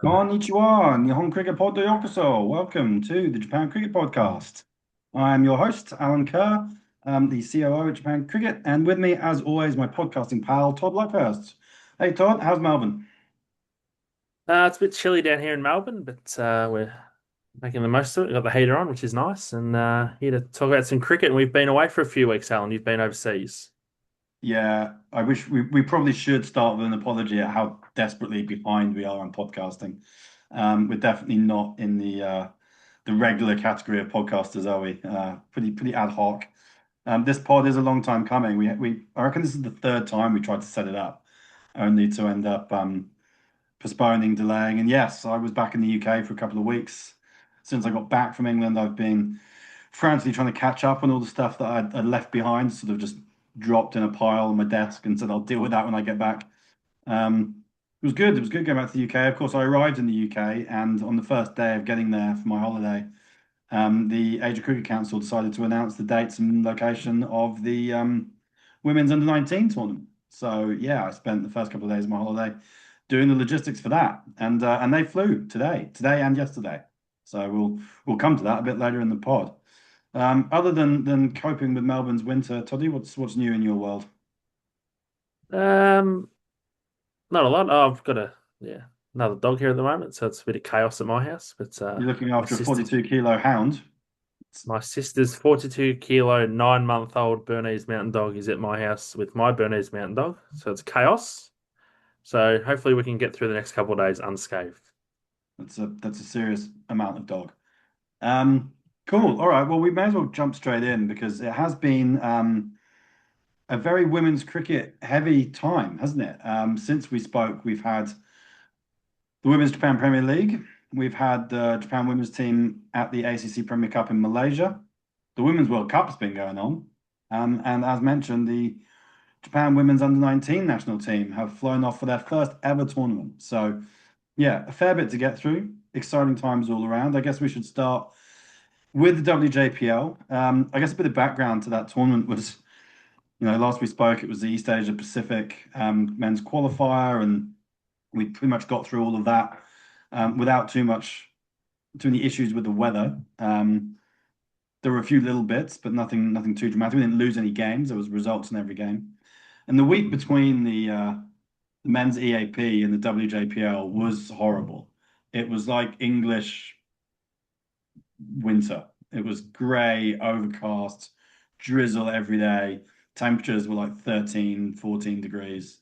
Konnichiwa, Nihon Cricket Pod Yokoso. Welcome to the Japan Cricket Podcast. I'm your host, Alan Kerr, the COO of Japan Cricket, and with me, as always, my podcasting pal, Todd Luckhurst. Hey, Todd, how's Melbourne? It's a bit chilly down here in Melbourne, but we're making the most of it. We've got the heater on, which is nice, and here to talk about some cricket. And we've been away for a few weeks, Alan. You've been overseas. Yeah, I wish we probably should start with an apology at how desperately behind we are on podcasting. We're definitely not in the regular category of podcasters, are we? Pretty ad hoc. This pod is a long time coming. I reckon this is the third time we tried to set it up, only to end up postponing, delaying. And yes, I was back in the UK for a couple of weeks. Since I got back from England, I've been frantically trying to catch up on all the stuff that I'd left behind, sort of just dropped in a pile on my desk and said I'll deal with that when I get back. It was good. It was good going back to the UK. Of course, I arrived in the UK, and on the first day of getting there for my holiday, the Asia Cricket Council decided to announce the dates and location of the women's under 19 tournament. So yeah, I spent the first couple of days of my holiday doing the logistics for that, and they flew today and yesterday. So we'll come to that a bit later in the pod. Other than coping with Melbourne's winter, Toddy, what's new in your world? Um, Not a lot. Oh, I've got another dog here at the moment, so it's a bit of chaos at my house. But You're looking my after a sister's 42 kilo hound. my sister's 42 kilo, 9 month old Bernese Mountain Dog is at my house with my Bernese Mountain Dog, so it's chaos. So hopefully we can get through the next couple of days unscathed. That's a serious amount of dog. Cool. All right. Well, we may as well jump straight in because it has been a very women's cricket heavy time, hasn't it? Since we spoke, we've had the Women's Japan Premier League. We've had the Japan women's team at the ACC Premier Cup in Malaysia. The Women's World Cup's been going on. And as mentioned, the Japan women's under 19 national team have flown off for their first ever tournament. So, yeah, a fair bit to get through. Exciting times all around. I guess we should start with the WJPL. I guess a bit of background to that tournament was, last we spoke, it was the East Asia Pacific men's qualifier, and we pretty much got through all of that without too many issues with the weather. There were a few little bits, but nothing too dramatic. We didn't lose any games. There was results in every game. And the week between the men's EAP and the WJPL was horrible. It was like English winter. It was grey, overcast, drizzle every day. Temperatures were like 13, 14 degrees.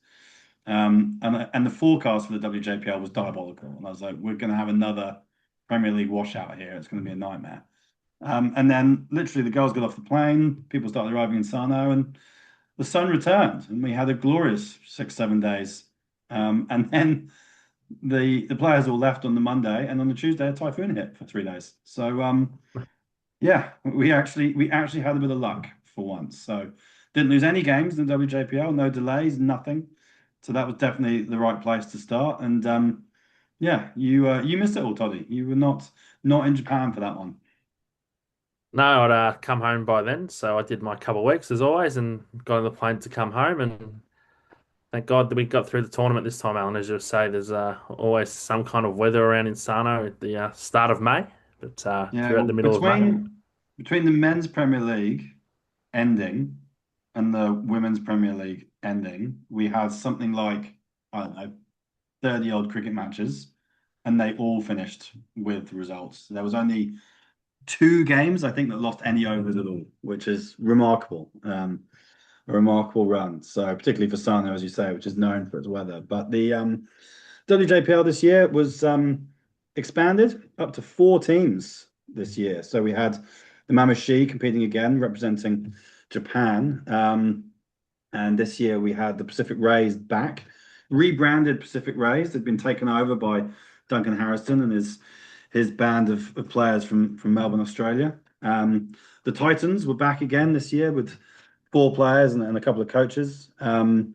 And the forecast for the WJPL was diabolical. And I was like, we're going to have another Premier League washout here. It's going to be a nightmare. And then literally the girls got off the plane, people started arriving in Sano, and the sun returned, and we had a glorious 6, 7 days. And then the players all left on the Monday, and on the Tuesday a typhoon hit for 3 days. So yeah, we actually had a bit of luck for once. So didn't lose any games in the WJPL, no delays, nothing. So that was definitely the right place to start. And yeah, you missed it all, Toddy. You were not in Japan for that one. No, I'd come home by then, so I did my couple of weeks as always, and got on the plane to come home. And thank God that we got through the tournament this time, Alan. As you say, there's always some kind of weather around in Sano at the start of May, but if Yeah, you're at well, the middle of May, between the men's Premier League ending and the women's Premier League ending, we had something like, I don't know, 30 odd cricket matches, and they all finished with results. There was only two games, I think, that lost any overs at all, which is remarkable. A remarkable run. So particularly for Sano, as you say, which is known for its weather. But the WJPL this year was expanded up to four teams this year. So we had the Mamushi competing again, representing Japan. And this year we had the Pacific Rays back, rebranded Pacific Rays. They'd been taken over by Duncan Harrison and his band of players from Melbourne, Australia. The Titans were back again this year with four players and a couple of coaches. And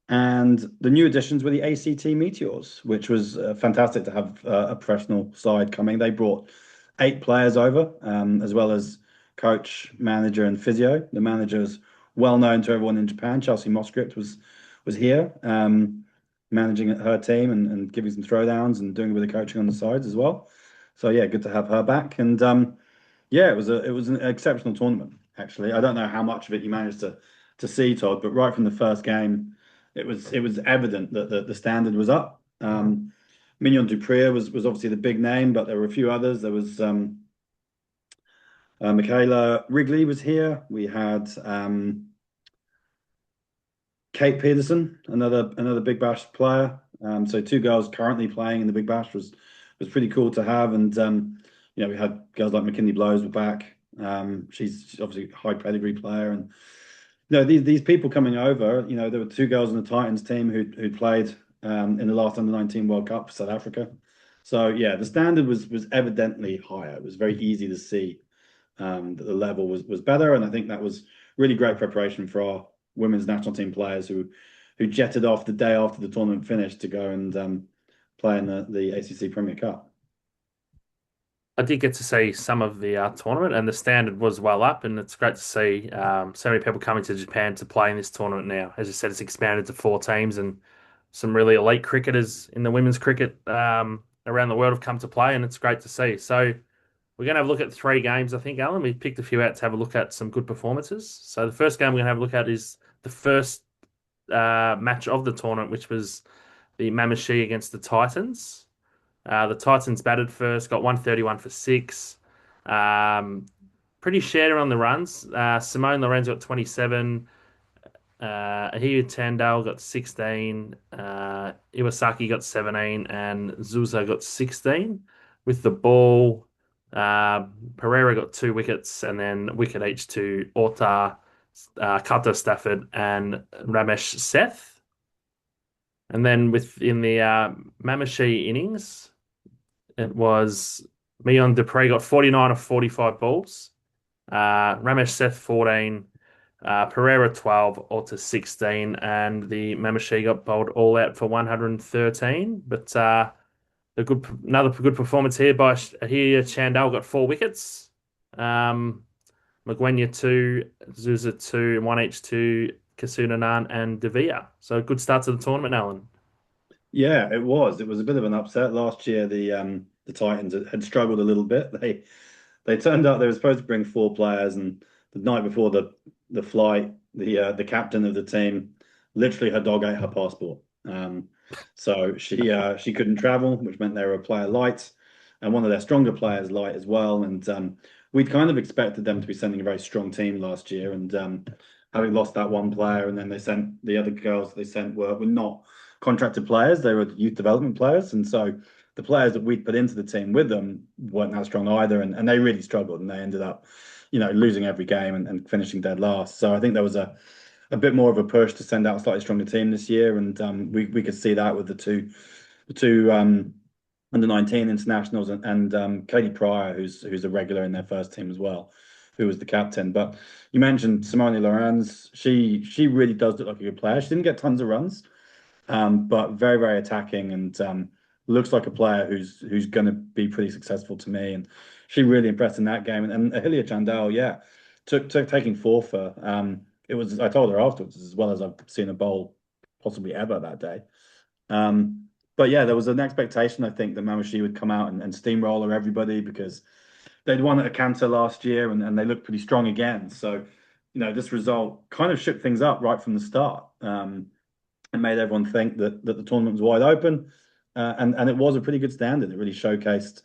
the new additions were the ACT Meteors, which was fantastic to have a professional side coming. They brought eight players over, as well as coach, manager, and physio. The manager is well known to everyone in Japan. Chelsea Moscript was here. managing her team and giving some throwdowns and doing a bit of coaching on the sides as well. So yeah, good to have her back. And yeah, it was an exceptional tournament, actually. I don't know how much of it you managed to see, Todd, but right from the first game, it was evident that the standard was up. Mignon Dupria was obviously the big name, but there were a few others. There was Michaela Wrigley was here. We had Kate Peterson, another Big Bash player. So two girls currently playing in the Big Bash was pretty cool to have. And we had girls like McKinley Blows were back. She's obviously a high pedigree player, and these people coming over. There were two girls on the Titans team who played in the last Under-19 World Cup for South Africa. So yeah, the standard was evidently higher. It was very easy to see that the level was better, and I think that was really great preparation for our women's national team players who jetted off the day after the tournament finished to go and play in the ACC Premier Cup. I did get to see some of the tournament, and the standard was well up, and it's great to see so many people coming to Japan to play in this tournament now. As I said, it's expanded to four teams, and some really elite cricketers in the women's cricket around the world have come to play, and it's great to see. So we're going to have a look at three games, I think, Alan. We picked a few out to have a look at some good performances. So the first game we're going to have a look at is the first match of the tournament, which was the Mamushi against the Titans. The Titans batted first, got 131 for six. Um, Pretty shared on the runs. Simone Lorenz got 27. Ahiyu Tandale got 16. Iwasaki got 17. And Zuza got 16. With the ball, Pereira got two wickets, and then wicket each to Ota, Kata Stafford, and Ramesh Seth. And then within the Mamashi innings, it was Mion Dupree got 49 of 45 balls. Ramesh Seth 14, Pereira 12, Alta 16, and the Mamashi got bowled all out for 113. But another good performance here by here. Chandal got four wickets. Magwenya 2, Zuza 2, and 1 each to Kasunanan and Devia. So good start to the tournament, Alan. Yeah, it was. It was a bit of an upset last year. The Titans had struggled a little bit. They turned out they were supposed to bring four players, and the night before the flight, the captain of the team, literally her dog ate her passport. So she couldn't travel, which meant they were a player light, and one of their stronger players light as well. And we'd kind of expected them to be sending a very strong team last year, and having lost that one player, and then they sent the other girls they sent were not contracted players; they were youth development players, and so the players that we'd put into the team with them weren't that strong either, and they really struggled, and they ended up, losing every game and finishing dead last. So I think there was a bit more of a push to send out a slightly stronger team this year, and we could see that with the two under-19 internationals and Katie Pryor, who's a regular in their first team as well, who was the captain. But you mentioned Simone Lorenz. She really does look like a good player. She didn't get tons of runs, but very, very attacking and looks like a player who's going to be pretty successful to me. And she really impressed in that game. And Ahilia Chandal, yeah, took taking four for. It was. I told her afterwards, as well as I've seen a bowl possibly ever that day. But yeah, there was an expectation, I think, that Mamashi would come out and steamroller everybody because they'd won at a canter last year and they looked pretty strong again. So, this result kind of shook things up right from the start. And made everyone think that the tournament was wide open, and it was a pretty good standard. It really showcased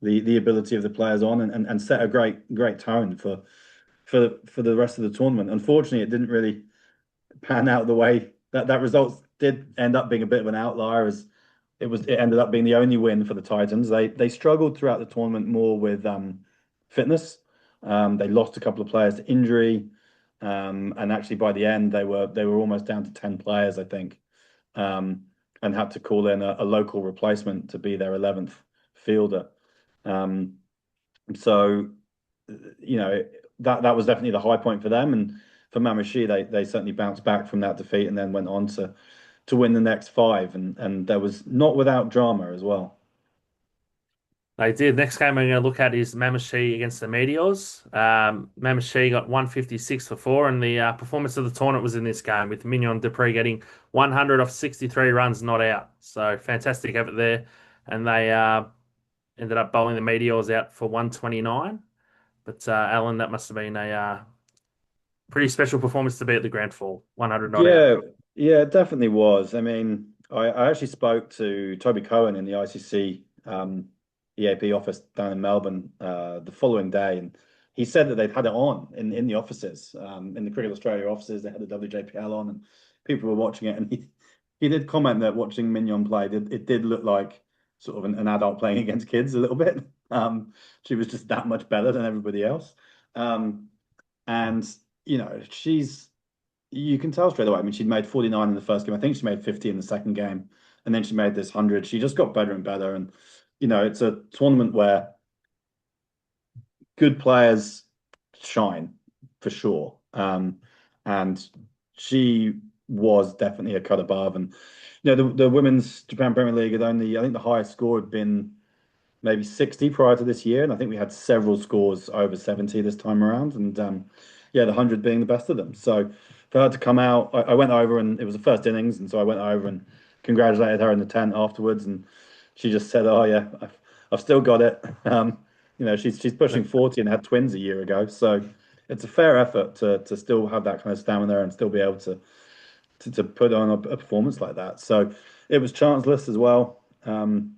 the ability of the players on and set a great tone for the rest of the tournament. Unfortunately, it didn't really pan out the way that results did end up being a bit of an outlier as it ended up being the only win for the Titans. They struggled throughout the tournament more with fitness. They lost a couple of players to injury. And actually, by the end, they were almost down to 10 players, I think, and had to call in a local replacement to be their 11th fielder. Um, so, that was definitely the high point for them, and for Mamashi, they certainly bounced back from that defeat and then went on to win the next five, and there was not without drama as well. They did. Next game we're going to look at is Mamashi against the Meteors. Mamashi got 156 for four, and the performance of the tournament was in this game with Mignon Dupree getting 100 off 63 runs not out. So fantastic effort there. And they ended up bowling the Meteors out for 129. But Alan, that must have been a pretty special performance to be at the grand final. 100 not out. Yeah, yeah, it definitely was. I mean, I actually spoke to Toby Cohen in the ICC EAP office down in Melbourne the following day, and he said that they'd had it on in the offices, in the Cricket Australia offices. They had the WJPL on, and people were watching it. And he did comment that watching Mignon play, it did look like sort of an adult playing against kids a little bit. She was just that much better than everybody else. Um, and she's you can tell straight away. I mean, she'd made 49 in the first game. I think she made 50 in the second game. And then she made this 100. She just got better and better. And, it's a tournament where good players shine for sure. And she was definitely a cut above. And, the Women's Japan Premier League had only, I think the highest score had been maybe 60 prior to this year. And I think we had several scores over 70 this time around. And yeah, the 100 being the best of them. So for her to come out, I went over and it was the first innings. And so I went over and congratulated her in the tent afterwards. And she just said, "Oh, yeah, I've still got it." She's pushing 40 and had twins a year ago. So it's a fair effort to still have that kind of stamina and still be able to put on a performance like that. So it was chanceless as well. And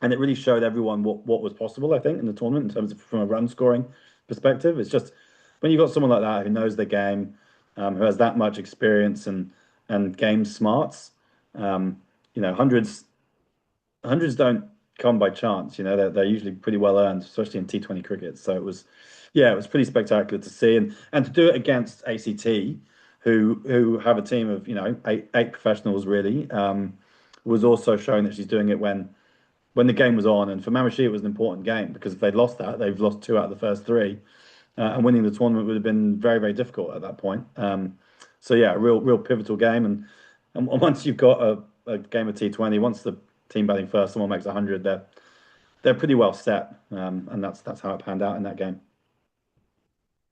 it really showed everyone what was possible, I think, in the tournament in terms of from a run scoring perspective. It's just when you got someone like that who knows the game, who has that much experience and game smarts, hundreds don't come by chance. They're usually pretty well earned, especially in T20 cricket. So yeah, it was pretty spectacular to see, and to do it against ACT, who have a team of eight professionals really, was also showing that she's doing it when the game was on. And for Mamashi, it was an important game because if they'd lost that, they've lost two out of the first three, and winning the tournament would have been very, very difficult at that point. So yeah, a real pivotal game. And once you've got a game of T20, once the team batting first, someone makes 100, they're pretty well set, and that's how it panned out in that game.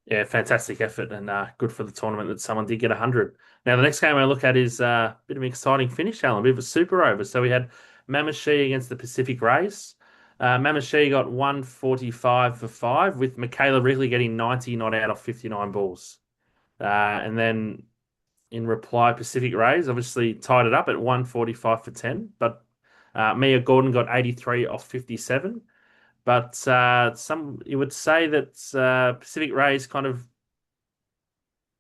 Yeah, fantastic effort and good for the tournament that someone did get 100. Now, the next game I look at is a bit of an exciting finish, Alan, a bit of a super over. So we had Mamashi against the Pacific Race. Mamashi got 145 for five, with Michaela Wrigley getting 90 not out of 59 balls. And then in reply, Pacific Rays obviously tied it up at 145 for 10, but Mia Gordon got 83 off 57. But some you would say that Pacific Rays kind of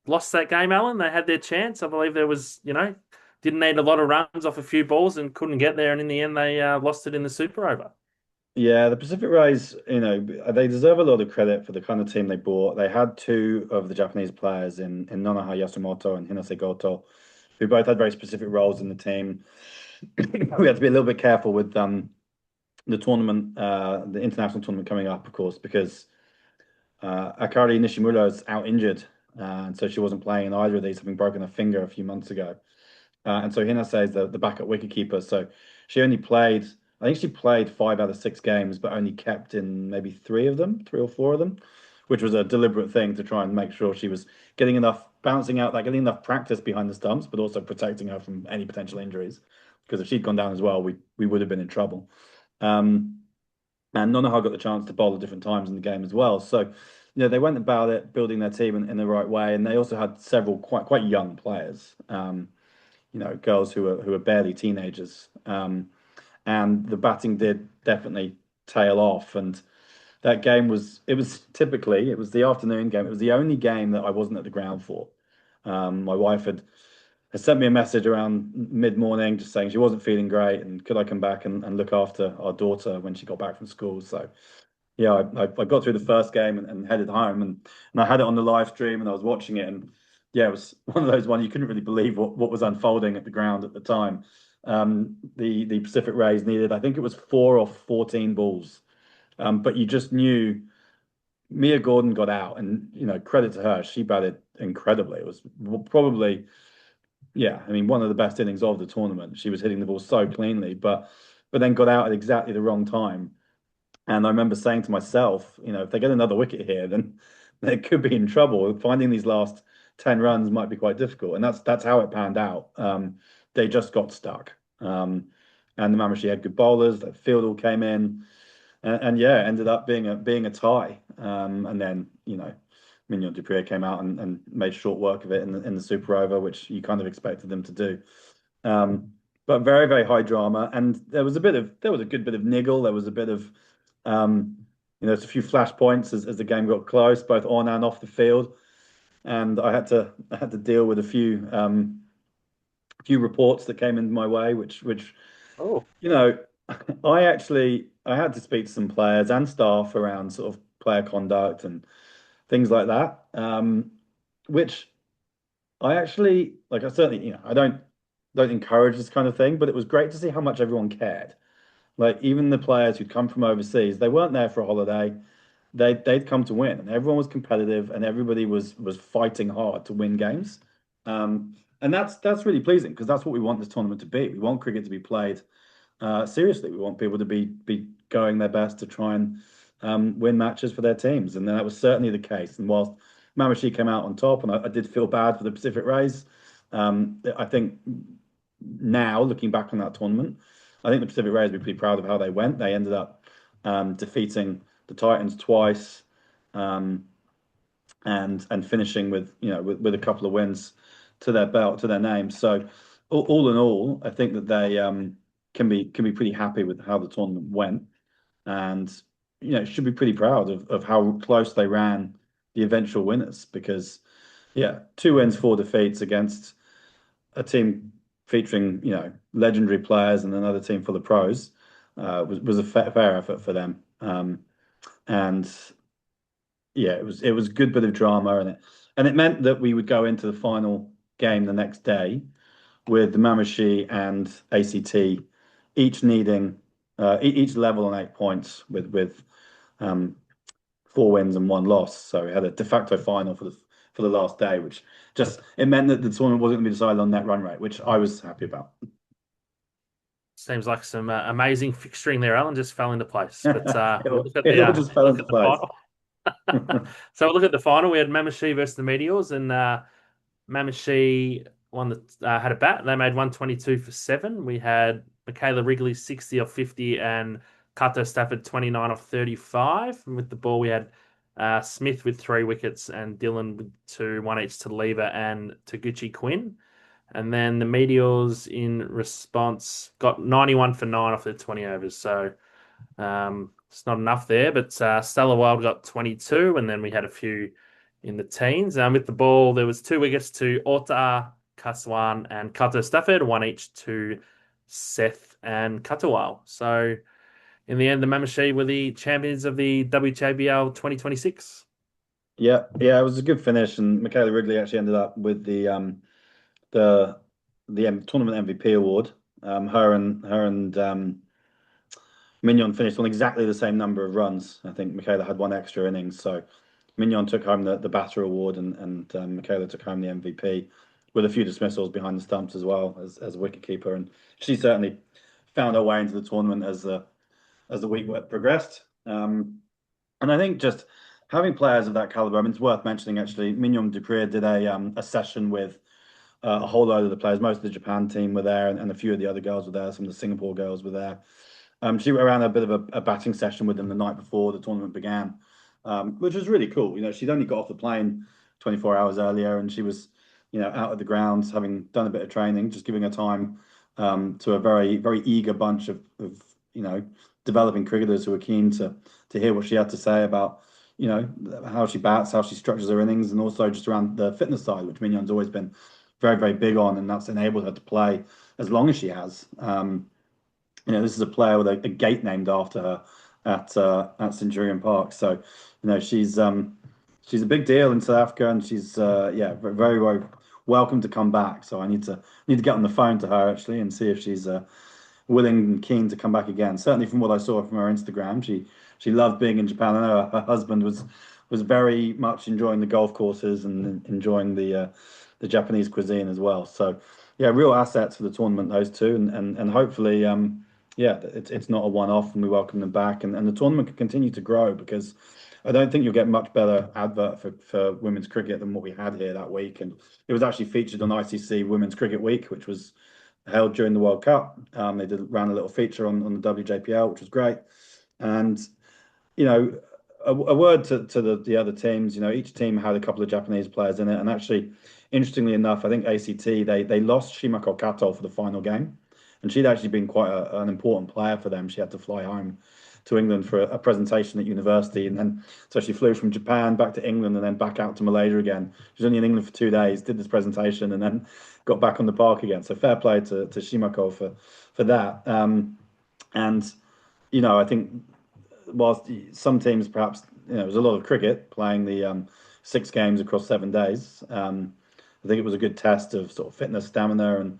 lost that game, Alan. They had their chance. I believe there was, didn't need a lot of runs off a few balls and couldn't get there. And in the end, they lost it in the super over. Yeah, the Pacific Rays, they deserve a lot of credit for the kind of team they brought. They had two of the Japanese players in Nonoha Yasumoto and Hinase Goto, who both had very specific roles in the team. We had to be a little bit careful with the tournament, the international tournament coming up, of course, because Akari Nishimura is out injured, and so she wasn't playing in either of these, having broken her finger a few months ago. And so Hinase is the backup wicketkeeper. So she only played, I think she played 5 out of 6 games, but only kept in maybe three of them, three or four of them, which was a deliberate thing to try and make sure she was getting enough bouncing out, like getting enough practice behind the stumps, but also protecting her from any potential injuries. Because if she'd gone down as well, we would have been in trouble. Um, and Nonoha got the chance to bowl at different times in the game as well. So, they went about it, building their team in the right way, and they also had several quite young players. Girls who are barely teenagers. And the batting did definitely tail off. And that game it was the afternoon game. It was the only game that I wasn't at the ground for. My wife had sent me a message around mid-morning just saying she wasn't feeling great and could I come back and look after our daughter when she got back from school. So yeah, I got through the first game and headed home, and I had it on the live stream and I was watching it, and yeah, it was one of those you couldn't really believe what was unfolding at the ground at the time. The Pacific Rays needed, I think it was 4 or 14 balls, but you just knew Mia Gordon got out, and credit to her, she batted incredibly. It was probably, yeah, I mean, one of the best innings of the tournament. She was hitting the ball so cleanly, but then got out at exactly the wrong time, And I remember saying to myself, if they get another wicket here, then they could be in trouble. Finding these last 10 runs might be quite difficult. And that's how it panned out. They just got stuck. And the Mammoth had good bowlers, the field all came in, and yeah, it ended up being a tie. And then, Mignon Dupree came out and made short work of it in the super over, which you kind of expected them to do. Um, but very, very high drama. And there was a good bit of niggle. There was a bit of, there's a few flashpoints as the game got close, both on and off the field. And I had to deal with a few reports that came into my way, which Oh, you know, I had to speak to some players and staff around sort of player conduct and things like that. Which I actually like. I certainly, I don't encourage this kind of thing, but it was great to see how much everyone cared. Like even the players who'd come from overseas, they weren't there for a holiday. They'd come to win, and everyone was competitive, and everybody was fighting hard to win games. And that's really pleasing because that's what we want this tournament to be. We want cricket to be played seriously. We want people to be going their best to try and win matches for their teams, and that was certainly the case. And whilst Mamashi came out on top, and I did feel bad for the Pacific Rays, I think now looking back on that tournament, I think the Pacific Rays would be pretty proud of how they went. They ended up defeating the Titans twice, um, and finishing with a couple of wins to their belt to their name. So all in all, I think that they can be pretty happy with how the tournament went, and should be pretty proud of how close they ran the eventual winners because yeah, two wins, four defeats against a team featuring legendary players and another team full of pros was a fair effort for them. And yeah, it was a good bit of drama in it, and it meant that we would go into the final game the next day with the Mamashi and ACT each needing each level on 8 points with um, four wins and one loss. So we had a de facto final for the last day, which just it meant that the tournament wasn't going to be decided on net run rate, which I was happy about. seems like some amazing fixturing there, Alan. Just fell into place. But it, we'll look at it the all just fell into place. final. So we'll look at the final. We had Mamashi versus the Meteors, and Mamashi won had a bat. They made 122 for seven. We had Michaela Wrigley 60 off 50 and Kato Stafford 29 off 35. And with the ball, we had Smith with 3 wickets and Dylan with two, one each to Lever and Taguchi Quinn. And then the Meteors in response got 91 for nine off their 20 overs. So it's not enough there, but Stella Wild got 22, and then we had a few in the teens. With the ball, there was 2 wickets to Ota, Kaswan, and Kato Stafford, one each to Seth and Katawal. So in the end, the Mamashi were the champions of the WJBL 2026. Yeah, yeah, it was a good finish, and Michaela Wrigley actually ended up with the tournament MVP award. Her and Mignon finished on exactly the same number of runs. I think Michaela had one extra innings, so Mignon took home the batter award, and Michaela took home the MVP with a few dismissals behind the stumps as well as a wicketkeeper. And she certainly found her way into the tournament as the week progressed. And I think just having players of that caliber, I mean, it's worth mentioning actually. Mignon Dupree did a session with a whole load of the players. Most of the Japan team were there, and a few of the other girls were there. Some of the Singapore girls were there. She ran a bit of a batting session with them the night before the tournament began, which was really cool. She'd only got off the plane 24 hours earlier, and she was, out of the grounds having done a bit of training, just giving her time to a very, very eager bunch of developing cricketers who were keen to hear what she had to say about, how she bats, how she structures her innings, and also just around the fitness side, which Mignon's always been very, very big on, and that's enabled her to play as long as she has. This is a player with a gate named after her at Centurion Park. So, she's a big deal in South Africa, and she's yeah, very, very welcome to come back. So I need to get on the phone to her actually and see if she's willing and keen to come back again. Certainly from what I saw from her Instagram, she loved being in Japan. I know her husband was very much enjoying the golf courses and enjoying the Japanese cuisine as well. So yeah, real assets for the tournament, those two, and hopefully yeah, it's not a one-off, and we welcome them back, and the tournament can continue to grow because I don't think you'll get much better advert for women's cricket than what we had here that week, and it was actually featured on ICC Women's Cricket Week, which was held during the World Cup. They ran a little feature on the WJPL, which was great, and you know, a word to the other teams. Each team had a couple of Japanese players in it, and actually, interestingly enough, I think ACT they lost Shimako Kato for the final game, and she'd actually been quite an important player for them. She had to fly home to England for a presentation at university, and then so she flew from Japan back to England and then back out to Malaysia again. She was only in England for 2 days, did this presentation, and then got back on the park again. So fair play to Shimako for that. And I think whilst some teams perhaps it was a lot of cricket playing the 6 games across 7 days. I think it was a good test of sort of fitness, stamina,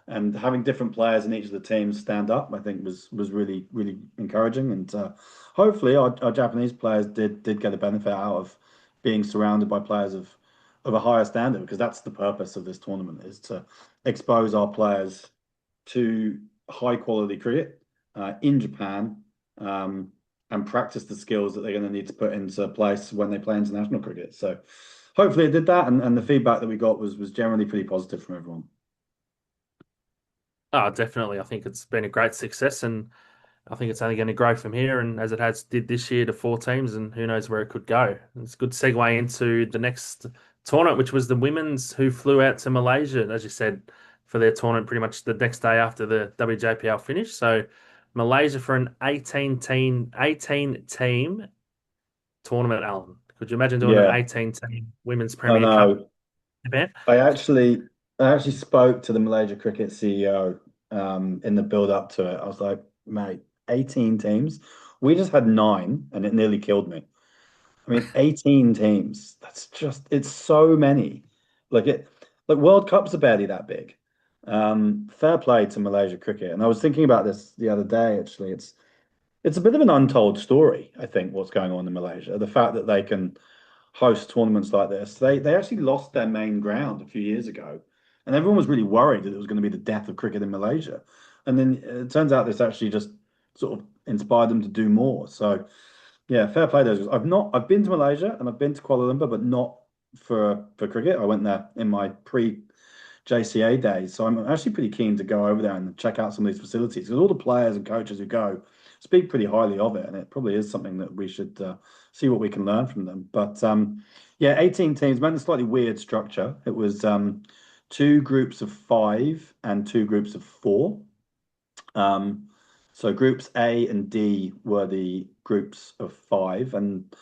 and having different players in each of the teams stand up. I think was really encouraging, and hopefully our Japanese players did get a benefit out of being surrounded by players of a higher standard, because that's the purpose of this tournament, is to expose our players to high quality cricket in Japan, um, and practice the skills that they're going to need to put into place when they play international cricket. So hopefully it did that, and the feedback that we got was generally pretty positive from everyone. Oh, definitely. I think it's been a great success, and I think it's only going to grow from here. And as it has did this year to 4 teams, and who knows where it could go. It's a good segue into the next tournament, which was the women's who flew out to Malaysia, as you said, for their tournament pretty much the next day after the WJPL finished. So Malaysia for an 18 team tournament, Alan. Could you imagine doing an Yeah, 18-team women's I Premier Cup know. event? I actually I actually spoke to the Malaysia Cricket CEO in the build up to it. I was like, mate, 18 teams. We just had nine, and it nearly killed me. I mean, 18 teams. It's so many. Like World Cups are barely that big. Fair play to Malaysia cricket. And I was thinking about this the other day, actually. It's a bit of an untold story, I think, what's going on in Malaysia. The fact that they can host tournaments like this. They actually lost their main ground a few years ago, and everyone was really worried that it was going to be the death of cricket in Malaysia. And then it turns out this actually just sort of inspired them to do more. So yeah, fair play to those guys. I've been to Malaysia and I've been to Kuala Lumpur, but not for cricket. I went there in my pre JCA days, so I'm actually pretty keen to go over there and check out some of these facilities, because all the players and coaches who go speak pretty highly of it, and it probably is something that we should see what we can learn from them. But yeah, 18 teams meant a slightly weird structure. It was two groups of five and two groups of four. Um, so groups A and D were the groups of five, and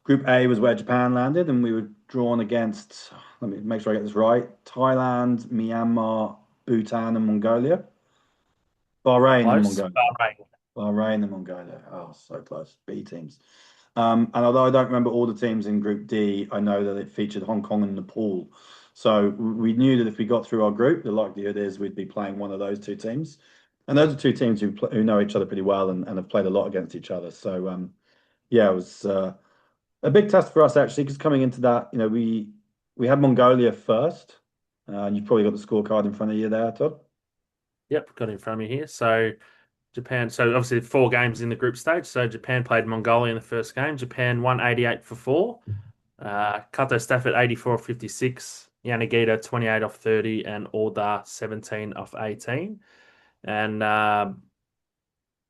Group A was where Japan landed, and we were drawn against, let me make sure I get this right, Thailand, Myanmar, Bhutan, and Mongolia. Bahrain and Close. Mongolia. Bahrain and Mongolia. Oh, so close. B teams. And although I don't remember all the teams in Group D, I know that it featured Hong Kong and Nepal. So we knew that if we got through our group, the likelihood is we'd be playing one of those two teams. And those are two teams who know each other pretty well, and have played a lot against each other. So yeah, it was a big test for us, actually, because coming into that, we had Mongolia first, and you've probably got the scorecard in front of you there, Todd. Yep, got it in front of me here. So Japan, so obviously 4 games in the group stage. So Japan played Mongolia in the first game. Japan won 88 for 4. Kato Stafford 84 off 56. Yanagita 28 off 30 and Orda 17 off 18. And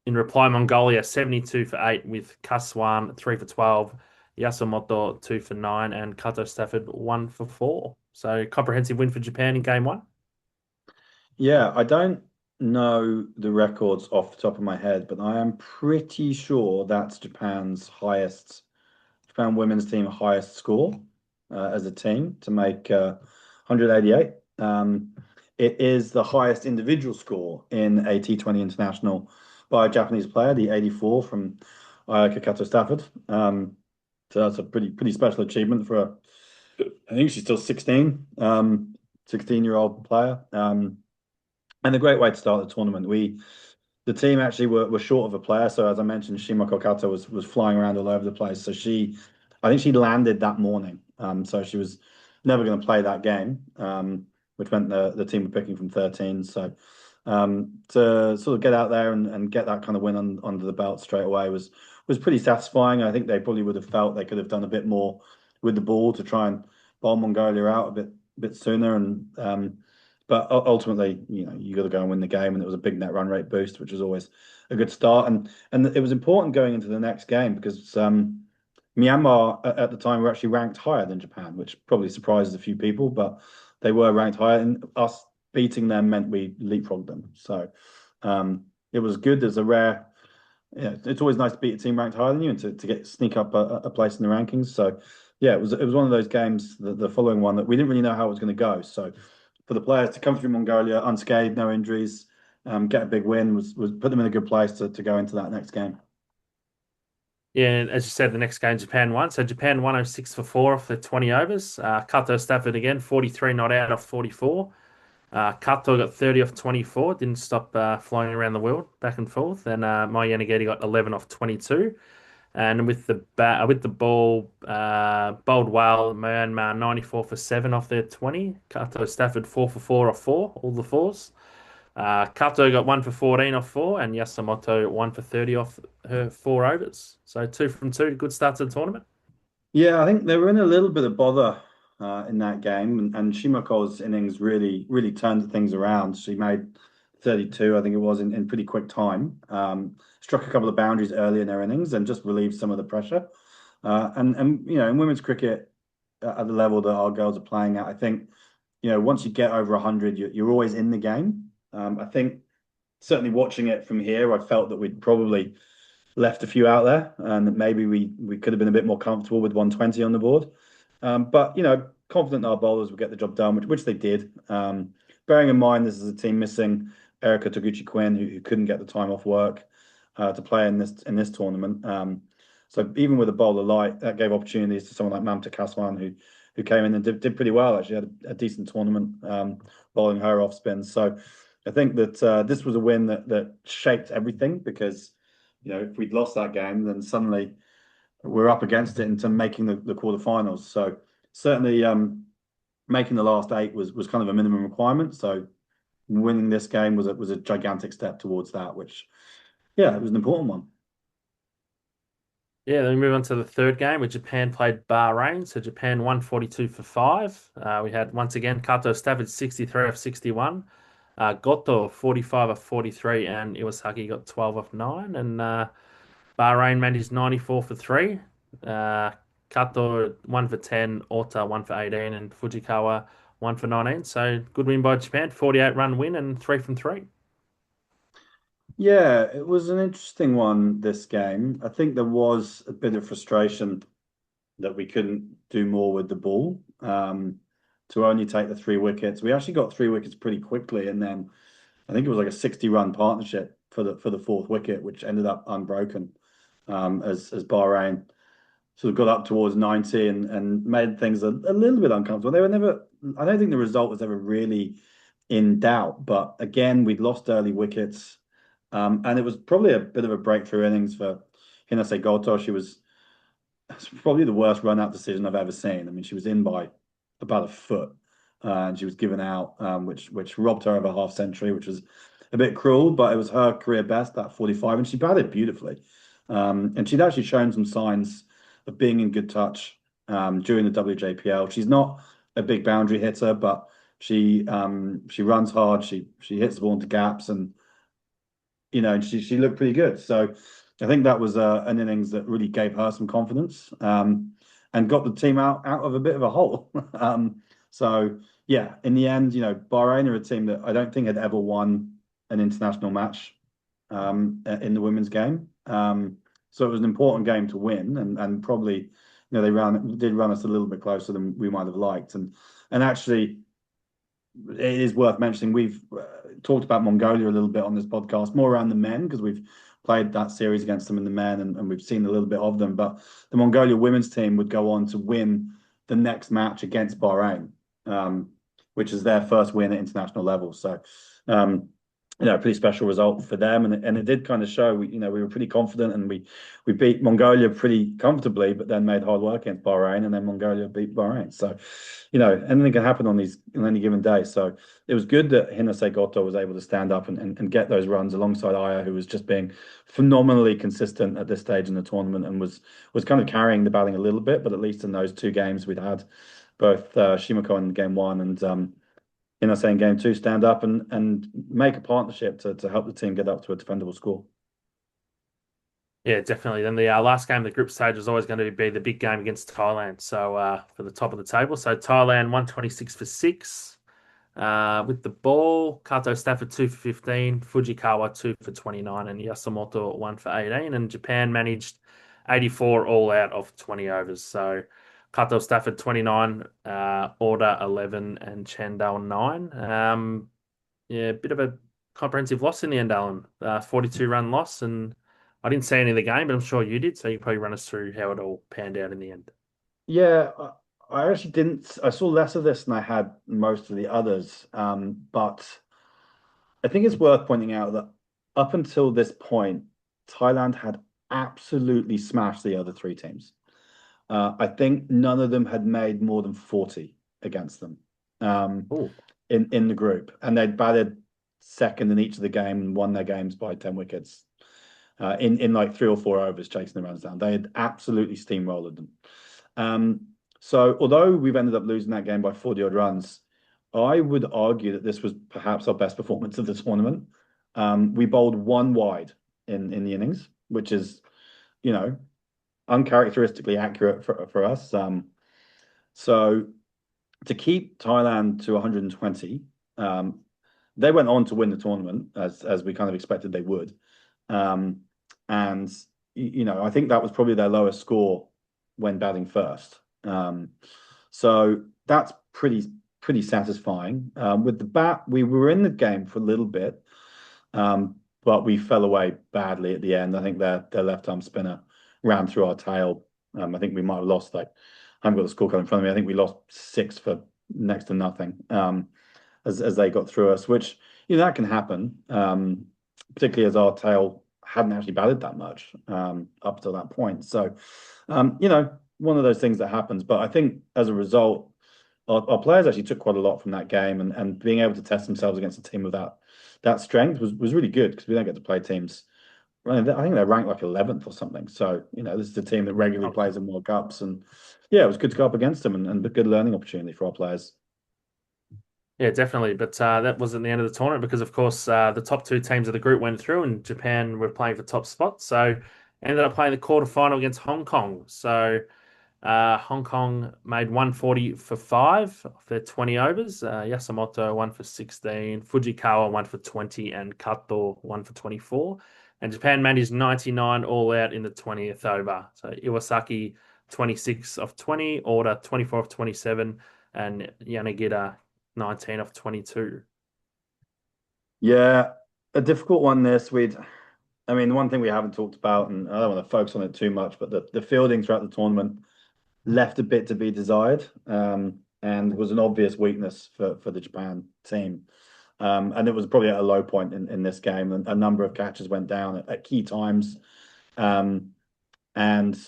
in reply, Mongolia 72 for 8 with Kaswan 3 for 12, Yasumoto 2 for 9, and Kato Stafford 1 for 4. So comprehensive win for Japan in game one. Yeah, I don't know the records off the top of my head, but I am pretty sure that's Japan women's team highest score as a team to make 188. It is the highest individual score in a T20 international by a Japanese player, the 84 from Ayaka Kato Stafford. So that's a pretty special achievement for I think she's still 16, 16-year-old player. And a great way to start the tournament. The team actually were short of a player. So as I mentioned, Shimako Kato was flying around all over the place. So I think she landed that morning. So she was never going to play that game, which meant the team were picking from 13. So To sort of get out there and get that kind of win under the belt straight away was pretty satisfying. I think they probably would have felt they could have done a bit more with the ball to try and bowl Mongolia out a bit sooner. But ultimately, you got to go and win the game, and it was a big net run rate boost, which was always a good start. And it was important going into the next game because Myanmar at the time were actually ranked higher than Japan, which probably surprises a few people, but they were ranked higher, and us beating them meant we leapfrogged them. So it was good. There's a rare, yeah, it's always nice to beat a team ranked higher than you and to get sneak up a place in the rankings. So yeah, it was one of those games, the following one that we didn't really know how it was going to go. So for the players to come through Mongolia unscathed, no injuries, get a big win was put them in a good place to go into that next game. Yeah, and as you said, the next game Japan won. So Japan 106 for 4 off the 20 overs. Kato Stafford again, 43 not out off 44. Kato got 30 off 24, didn't stop flying around the world back and forth. And Mai Yanagiti got 11 off 22. And with the ball, bowled well, Myanmar 94 for 7 off their 20. Kato Stafford 4 for 4 off 4, all the fours. Kato got 1 for 14 off 4, and Yasumoto 1 for 30 off her 4 overs. So 2 from 2, good start to the tournament. Yeah, I think they were in a little bit of bother in that game, and Shimako's innings really turned things around. She made 32, I think it was, in pretty quick time. Struck a couple of boundaries early in her innings and just relieved some of the pressure. And in women's cricket at the level that our girls are playing at, I think once you get over 100, you're always in the game. I think certainly watching it from here, I felt that we'd probably left a few out there, and that maybe we could have been a bit more comfortable with 120 on the board. But confident that our bowlers would get the job done, which they did. Bearing in mind this is a team missing Erica Toguchi Quinn, who couldn't get the time off work to play in this tournament. So even with a bowler light, that gave opportunities to someone like Mamta Kaswan, who came in and did pretty well. Actually, had a decent tournament bowling her off spin. So I think that this was a win that shaped everything because if we'd lost that game, then suddenly we're up against it into making the quarterfinals. So certainly making the last eight was kind of a minimum requirement. So winning this game was a gigantic step towards that, which yeah, it was an important one. Yeah, then we move on to the third game where Japan played Bahrain. So Japan 142 for 5. We had once again Kato Stafford 63 off 61. Goto 45 off 43, and Iwasaki got 12 off 9. And Bahrain managed 94 for 3. Uh, Kato 1 for 10, Ota 1 for 18, and Fujikawa 1 for 19. So good win by Japan, 48 run win and 3 from 3. Yeah, it was an interesting one, this game. I think there was a bit of frustration that we couldn't do more with the ball. To only take the 3 wickets. We actually got 3 wickets pretty quickly, and then I think it was like a 60-run partnership for the fourth wicket, which ended up unbroken as Bahrain sort of got up towards 90 and made things a little bit uncomfortable. They were never, I don't think the result was ever really in doubt, but again, we'd lost early wickets. And it was probably a bit of a breakthrough innings for Hinase Goto. It's probably the worst run out decision I've ever seen. I mean, she was in by about a foot, and she was given out, which robbed her of a half century, which was a bit cruel, but it was her career best, that 45, and she batted beautifully. And she'd actually shown some signs of being in good touch during the WJPL. She's not a big boundary hitter, but she runs hard. She hits the ball into gaps, and she looked pretty good. So I think that was an innings that really gave her some confidence and got the team out of a bit of a hole. So yeah, in the end, Bahrain are a team that I don't think had ever won an international match in the women's game. So it was an important game to win, and probably they did run us a little bit closer than we might have liked, and actually it is worth mentioning we've talked about Mongolia a little bit on this podcast, more around the men because we've played that series against them in the men and we've seen a little bit of them. But the Mongolia women's team would go on to win the next match against Bahrain, which is their first win at international level. So a pretty special result for them, and it did kind of show. We were pretty confident, and we beat Mongolia pretty comfortably, but then made hard work against Bahrain, and then Mongolia beat Bahrain. So, anything can happen on any given day. So it was good that Hinase Goto was able to stand up and get those runs alongside Aya, who was just being phenomenally consistent at this stage in the tournament and was kind of carrying the batting a little bit, but at least in those two games we'd had both Shimako in game one and saying game two, stand up and make a partnership to help the team get up to a defendable score. Yeah, definitely. Then the last game of the group stage was always going to be the big game against Thailand. So for the top of the table, so Thailand 126 for six. With the ball, Kato Stafford 2 for 15, Fujikawa 2 for 29, and Yasumoto 1 for 18. And Japan managed 84 all out of 20 overs. So Kato Stafford 29, Order 11, and Chandal 9. Yeah, a bit of a comprehensive loss in the end, Alan. 42 run loss. And I didn't see any of the game, but I'm sure you did. So you can probably run us through how it all panned out in the end. Yeah, I actually didn't. I saw less of this than I had most of the others. But I think it's worth pointing out that up until this point, Thailand had absolutely smashed the other three teams. I think none of them had made more than 40 against them Oh, in the group, and they'd batted second in each of the game and won their games by 10 wickets in like 3 or 4 overs, chasing the runs down. They had absolutely steamrolled them. So although we've ended up losing that game by 40 odd runs, I would argue that this was perhaps our best performance of the tournament. We bowled one wide in the innings, which is, you know, uncharacteristically accurate for us. So to keep Thailand to 120, they went on to win the tournament as we kind of expected they would. Um, and I think that was probably their lowest score when batting first. So that's pretty satisfying. With the bat, we were in the game for a little bit, but we fell away badly at the end. I think their left arm spinner ran through our tail. I think we might have lost like I haven't got the scorecard in front of me. I think we lost six for next to nothing as they got through us, which that can happen, particularly as our tail hadn't actually batted that much up to that point. So, one of those things that happens. But I think as a result, our players actually took quite a lot from that game, and being able to test themselves against a team with that strength was really good because we don't get to play teams. I think they're ranked like 11th or something. So, this is a team that regularly okay. plays in World Cups. And yeah, it was good to go up against them and a good learning opportunity for our players. Yeah, definitely. But that wasn't the end of the tournament because, of course, the top two teams of the group went through, and Japan were playing for top spot. So ended up playing the quarterfinal against Hong Kong. So Hong Kong made 140 for five of their 20 overs. Yasumoto 1 for 16, Fujikawa 1 for 20, and Kato 1 for 24. And Japan managed 99 all out in the 20th over. So Iwasaki 26 of 20, Order 24 of 27, and Yanagida 19 of 22. Yeah, a difficult one this. I mean, the one thing we haven't talked about, and I don't want to focus on it too much, but the fielding throughout the tournament left a bit to be desired, and was an obvious weakness for the Japan team. And it was probably at a low point in this game. And a number of catches went down at key times. Um, and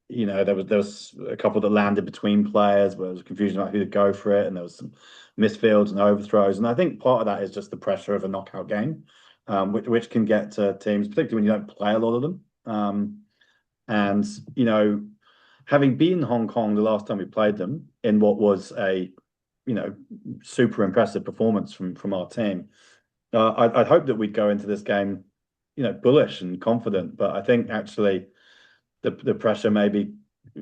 there was a couple that landed between players, but there was confusion about who to go for it, and there was some misfields and overthrows. And I think part of that is just the pressure of a knockout game, which can get to teams, particularly when you don't play a lot of them. And having beaten Hong Kong the last time we played them in what was a super impressive performance from our team, I'd hope that we'd go into this game bullish and confident. But I think actually the pressure maybe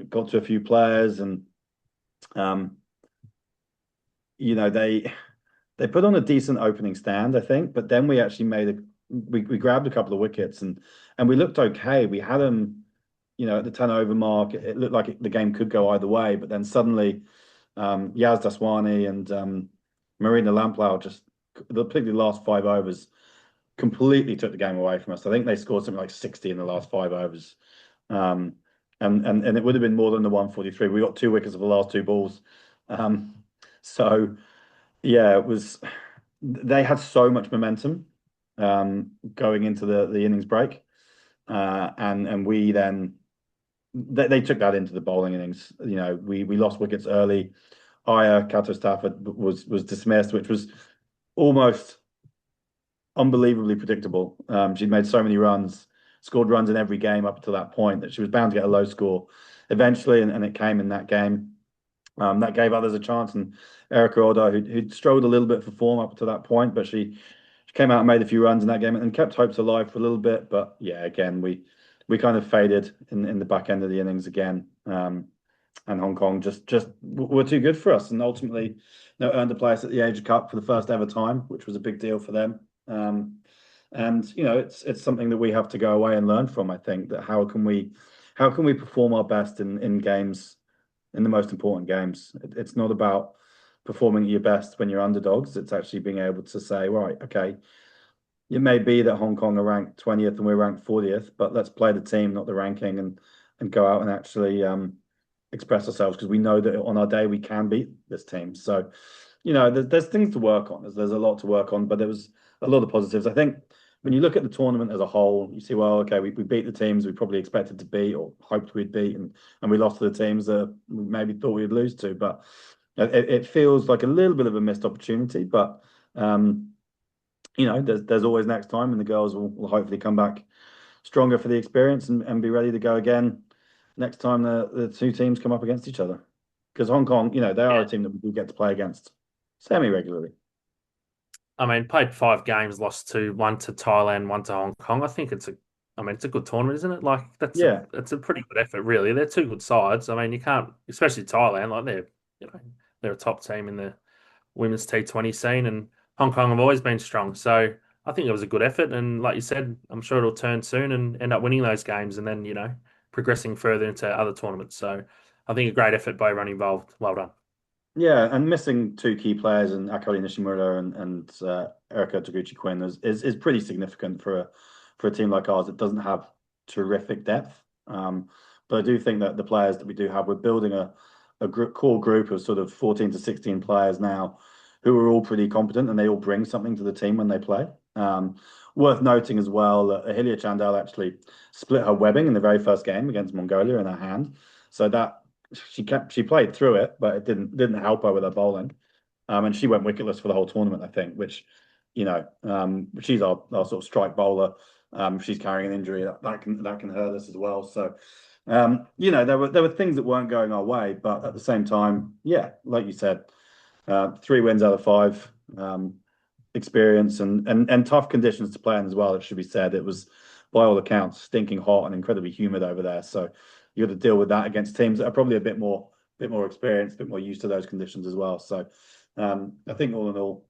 got to a few players, and um, they put on a decent opening stand, I think. But then we actually we grabbed a couple of wickets, and we looked okay. We had them, at the 10 over mark. It looked like the game could go either way. But then suddenly, Yaz Daswani and Marina Lamplau just, particularly the last 5 overs, completely took the game away from us. I think they scored something like 60 in the last 5 overs. Um, and it would have been more than the 143. We got 2 wickets of the last two balls. So yeah, they had so much momentum. going into the innings break, and we then they took that into the bowling innings. You know, we lost wickets early. Aya Kato Stafford was dismissed, which was almost unbelievably predictable. She'd made so many runs, scored runs in every game up to that point that she was bound to get a low score eventually, and it came in that game. That gave others a chance, and Erica Oda, who'd struggled a little bit for form up to that point, but she came out and made a few runs in that game and kept hopes alive for a little bit. But yeah, again, we kind of faded in the back end of the innings again. And Hong Kong just were too good for us, and ultimately, earned a place at the Asia Cup for the first ever time, which was a big deal for them. And it's something that we have to go away and learn from. I think that how can we perform our best in games, in the most important games. It's not about performing at your best when you're underdogs. It's actually being able to say, right, okay, it may be that Hong Kong are ranked 20th and we're ranked 40th, but let's play the team, not the ranking, and go out and actually express ourselves because we know that on our day we can beat this team. So, there's things to work on. There's a lot to work on, but there was a lot of positives. I think when you look at the tournament as a whole, you see, well, okay, we beat the teams we probably expected to beat or hoped we'd beat, and we lost to the teams that we maybe thought we'd lose to. But it feels like a little bit of a missed opportunity. But there's always next time, and the girls will hopefully come back stronger for the experience and be ready to go again next time the two teams come up against each other. Because Hong Kong, they are a Yeah. team that we do get to play against semi regularly. I mean, played 5 games, lost one to Thailand, one to Hong Kong. I mean, it's a good tournament, isn't it? Like Yeah, that's a pretty good effort, really. They're two good sides. I mean, you can't, especially Thailand, like you know, they're a top team in the women's T20 scene, and Hong Kong have always been strong. So I think it was a good effort, and like you said, I'm sure it'll turn soon and end up winning those games, and then progressing further into other tournaments. So I think a great effort by everyone involved. Well done. yeah, and missing two key players in Akari Nishimura and Erika Taguchi Quinn is pretty significant for a team like ours that doesn't have terrific depth. But I do think that the players that we do have, we're building a core group of sort of 14 to 16 players now who are all pretty competent and they all bring something to the team when they play. Worth noting as well that Ahilia Chandal actually split her webbing in the very first game against Mongolia in her hand. So that she played through it, but it didn't help her with her bowling. And she went wicketless for the whole tournament, I think, which, she's our sort of strike bowler. If she's carrying an injury, that can hurt us as well. So, there were things that weren't going our way, but at the same time, yeah, like you said, 3 wins out of 5, experience and tough conditions to play in as well. It should be said, it was by all accounts stinking hot and incredibly humid over there. So you got to deal with that against teams that are probably a bit more experienced, a bit more used to those conditions as well. So I think all in all,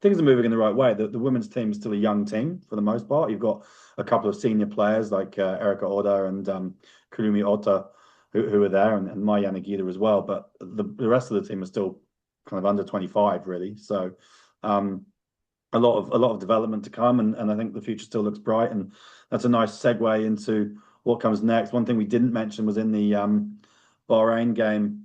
things are moving in the right way. The women's team is still a young team for the most part. You've got a couple of senior players like Erika Oda and Kurumi Ota who are there, and Maya Nagita as well. But the rest of the team are still kind of under 25, really. So um, a lot of development to come, and I think the future still looks bright, and that's a nice segue into what comes next. One thing we didn't mention was in the Bahrain game,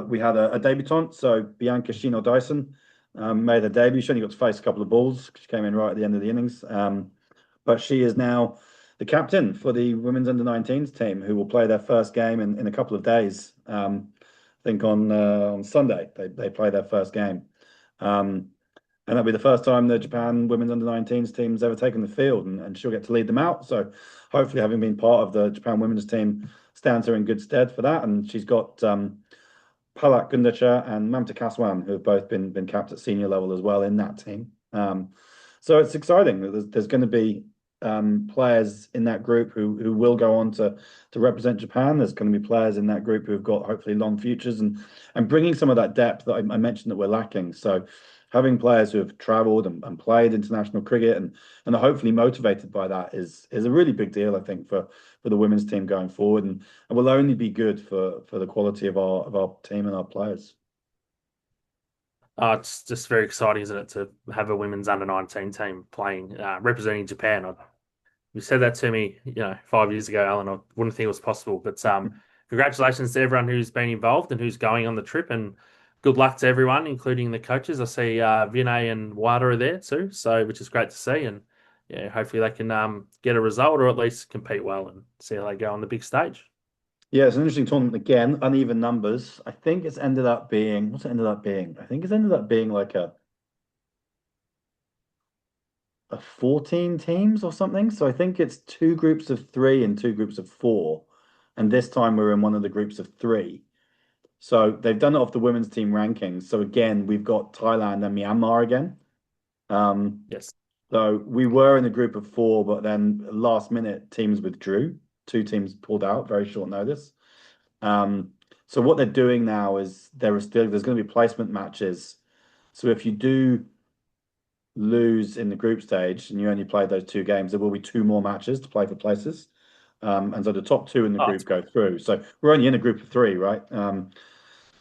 we had a debutant, so Bianca Shino Dyson made her debut. She only got to face a couple of balls. She came in right at the end of the innings, but she is now the captain for the women's under-19s team, who will play their first game in a couple of days. I think on Sunday they play their first game. Um, and that'll be the first time the Japan women's under-19s team's ever taken the field, and she'll get to lead them out. So hopefully, having been part of the Japan women's team, stands her in good stead for that. And she's got Palak Gundacha and Mamta Kaswan, who have both been capped at senior level as well in that team. So it's exciting. There's going to be players in that group who will go on to represent Japan. There's going to be players in that group who've got hopefully long futures and bringing some of that depth that I mentioned that we're lacking. So having players who have travelled and played international cricket and are hopefully motivated by that is a really big deal, I think, for the women's team going forward, and will only be good for the quality of our team and our players. It's just very exciting, isn't it, to have a women's under-19 team playing, representing Japan. You said that to me, 5 years ago, Alan. I wouldn't think it was possible. But congratulations to everyone who's been involved and who's going on the trip. And good luck to everyone, including the coaches. I see Vinay and Wada are there too, so which is great to see. And yeah, hopefully they can get a result or at least compete well and see how they go on the big stage. Yeah, it's an interesting tournament again, uneven numbers. I think it's ended up being, what's it ended up being? I think it's ended up being like a 14 teams or something. So I think it's two groups of three and two groups of four. And this time we're in one of the groups of three. So they've done it off the women's team rankings. So again, we've got Thailand and Myanmar again. Um, Yes. so we were in a group of four, but then last minute teams withdrew. Two teams pulled out, very short notice. Um, so what they're doing now is there's going to be placement matches. So if you do lose in the group stage and you only play those two games, there will be two more matches to play for places. And so the top two in the Oh, group go through. So we're only in a group of three, right? And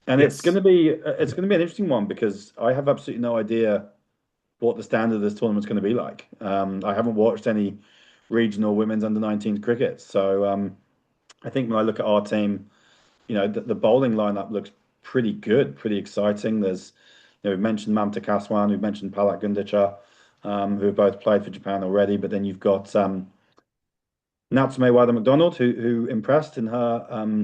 yes. it's going to be an interesting one because I have absolutely no idea what the standard of this tournament's going to be like. I haven't watched any regional women's under 19 cricket, so I think when I look at our team, the bowling lineup looks pretty good, pretty exciting. We've mentioned Mamta Kaswan, we've mentioned Palak Gundecha, who have both played for Japan already, but then you've got Natsume Wada McDonald, who impressed in her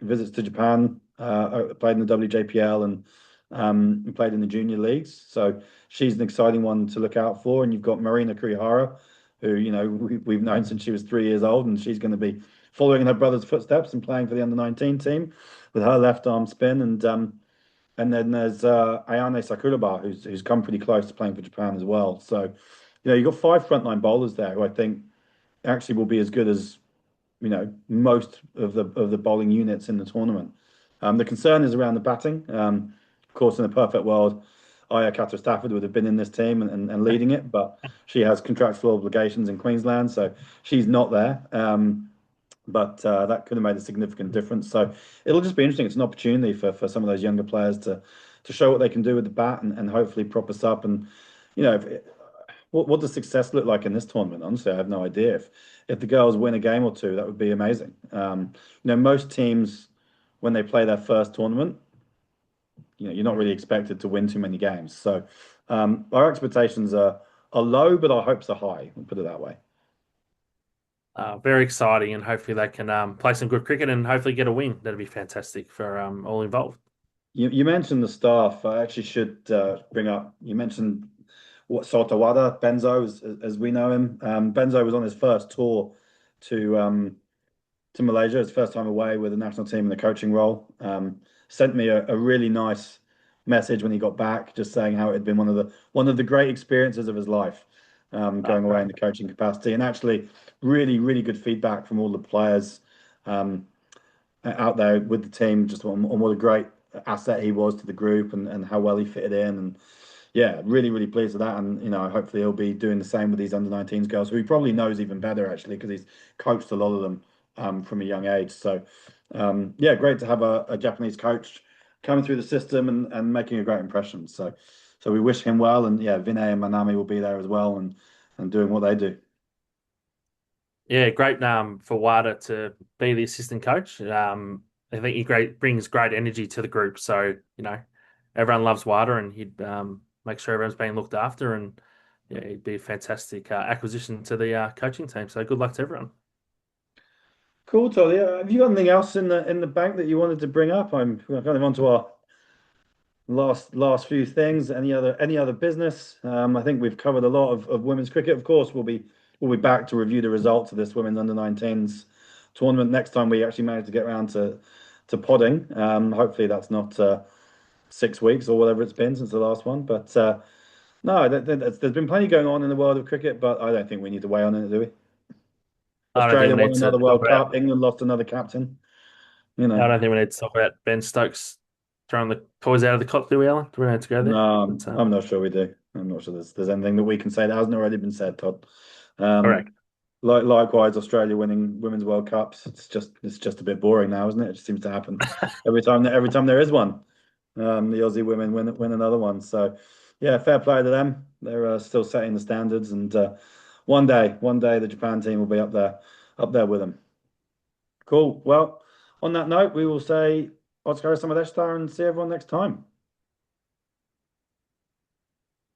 visits to Japan, played in the WJPL and played in the junior leagues. So she's an exciting one to look out for. And you've got Marina Kurihara, who we've known since she was 3 years old, and she's going to be following in her brother's footsteps and playing for the under 19 team with her left arm spin. And then there's Ayane Sakuraba, who's come pretty close to playing for Japan as well. So you've got five frontline bowlers there who I think actually will be as good as most of the bowling units in the tournament. The concern is around the batting. Of course, in a perfect world, Aya Cather Stafford would have been in this team and leading it, but she has contractual obligations in Queensland, so she's not there. But that could have made a significant difference. So it'll just be interesting. It's an opportunity for some of those younger players to show what they can do with the bat and hopefully prop us up. And if, what does success look like in this tournament? Honestly, I have no idea. If the girls win a game or two, that would be amazing. Most teams when they play their first tournament, you're not really expected to win too many games. So our expectations are low, but our hopes are high. We'll put it that way. Very exciting, and hopefully they can play some good cricket and hopefully get a win. That'd be fantastic for all involved. You mentioned the staff. I actually should bring up. You mentioned what Sotawada, Benzo, as we know him. Benzo was on his first tour to Malaysia, his first time away with the national team in the coaching role. Sent me a really nice message when he got back, just saying how it had been one of the great experiences of his life, going away in Great. the coaching capacity, and actually really really good feedback from all the players um, out there with the team, just on what a great asset he was to the group and how well he fitted in. And yeah, really, really pleased with that. And hopefully he'll be doing the same with these under 19s girls, who he probably knows even better actually, because he's coached a lot of them from a young age. So yeah, great to have a Japanese coach coming through the system and making a great impression. So we wish him well, and yeah, Vinay and Manami will be there as well and doing what they do. Yeah, great for Wada to be the assistant coach. I think he brings great energy to the group. So, everyone loves Wada and he'd make sure everyone's being looked after. And yeah, he'd be a fantastic acquisition to the coaching team. So, good luck to everyone. Cool, Todd. Yeah, have you got anything else in the bank that you wanted to bring up? We're kind of onto our last few things. Any other business? I think we've covered a lot of women's cricket. Of course, we'll be back to review the results of this women's under 19s tournament next time we actually manage to get around to podding. Hopefully that's not 6 weeks or whatever it's been since the last one. But no, there's been plenty going on in the world of cricket, but I don't think we need to weigh on it, do we? I don't think Australia we won need to another talk World about. Cup. England lost another captain. You I know. don't think we need to talk about Ben Stokes throwing the toys out of the cot, do we, Alan? Do we need to go there? No, But I'm not sure we do. I'm not sure there's anything that we can say that hasn't already been said, Todd. Um, correct. likewise, Australia winning women's World Cups. It's just a bit boring now, isn't it? It just seems to happen every time there is one. The Aussie women win another one. So yeah, fair play to them. They're still setting the standards, and one day the Japan team will be up there with them. Cool. Well, on that note, we will say Oscar Samadeshtar and see everyone next time.